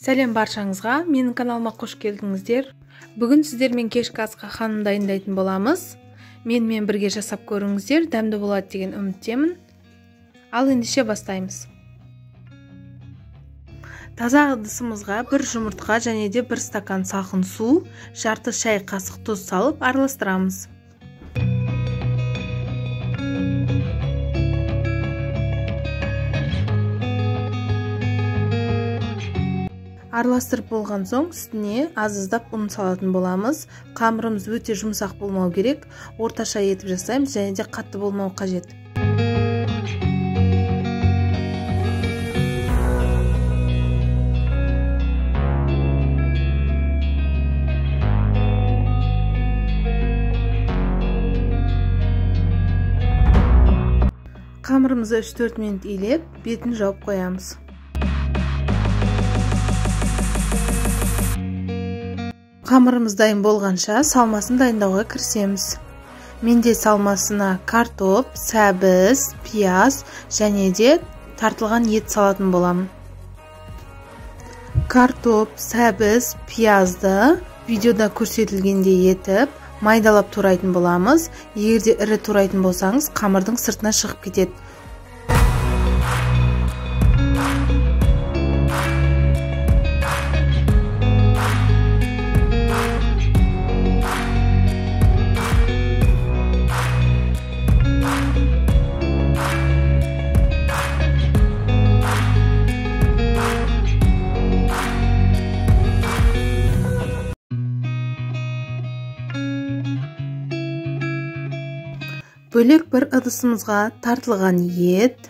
Сәлем баршаңызға, менің каналыма қош келдіңіздер. Бүгін сіздермен кешкі асқа қанын дайындайтын боламыз. Менімен бірге жасап көріңіздер, дәмді болады деген үміттемін. Ал ендеше бастаймыз. Таза ыдысымызға бір жұмыртқа және де бір стакан салқын су, жарты шай қасық тұз салып араластырамыз. Араластырып болған соң үстіне аз-аздап ұн салатын боламыз. Қамырымыз өте жұмсақ болмау керек. Орташа етіп жасаймыз және де қатты болмау қажет. Қамырымызды 3-4 минут илеп, бетін жауып қоямыз. Қамырымыз дайын болғанша салмасын дайындауға кірісеміз. Менде салмасына картоп, сәбіз, пияз және де тартылған ет салатын боламын. Картоп, сәбіз, пиязды видеода көрсетілгендей етіп, майдалап турайтын боламыз. Егерде ірі турайтын болсаңыз, қамырдың сыртына шығып кетеді. Бөлек бір ыдысымызға тартылған ет,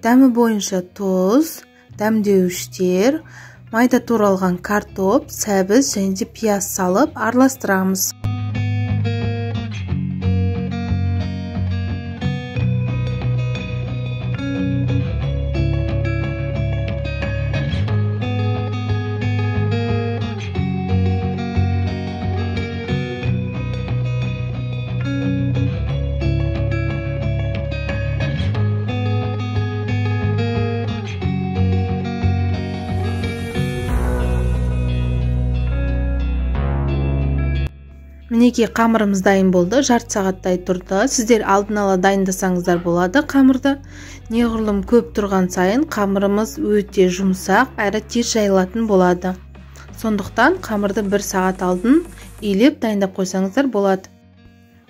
дәмі бойынша тұз, дәмдеуіштер, майда туралған картоп, сәбіз және де пияз салып араластырамыз. Мінекей қамырымыз дайын болды, жарты сағаттай тұрды. Сіздер алдын ала дайындасаңыздар болады қамырды. Неғұрлым көп тұрған сайын қамырымыз өте жұмсақ, әрі тез жайылатын болады. Сондықтан қамырды 1 сағат алдын илеп дайындап қойсаңыздар болады.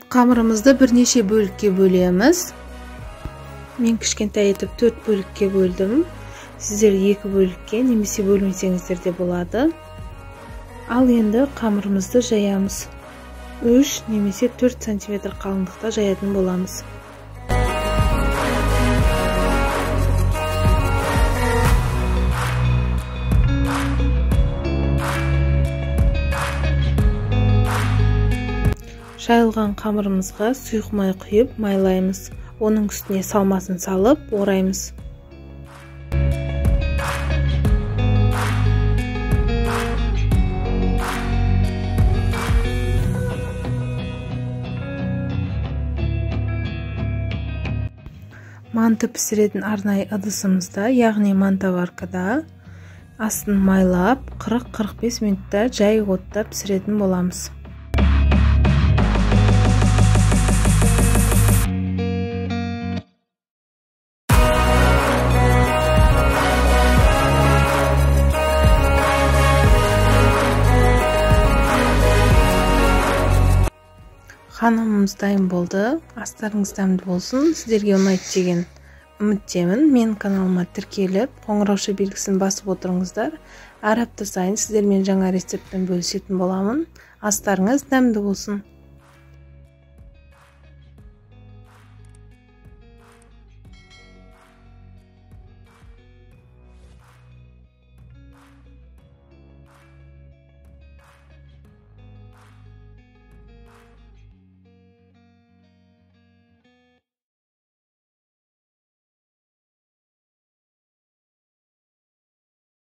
Қамырымызды бірнеше бөлікке бөлеміз. Мен кішкентай етіп 4 бөлікке бөлдім. Сіздер 2 бөлікке немесе бөлмесеңіздер де болады. Ал енді қамырымызды жаямыз. 3 немесе 4 см қалыңдықта жаятын боламыз. Жайылған қамырымызға сұйық май құйып майлаймыз. Оның үстіне салмасын салып ораймыз. Манты пісіретін арнайы ыдысымызда, яғни мантаваркада астын майлап 40-45 минутта жай отта пісіретін боламыз. Қанымыз дайын болды. Астарыңыз дәмді болсын. Сіздерге ұнайды деген үміттемін. Мен каналыма тіркеліп, қоңырауша белгісін басып отырыңыздар. Әр апта сайын сіздермен жаңа рецептпен бөлісетін боламын. Астарыңыз дәмді болсын.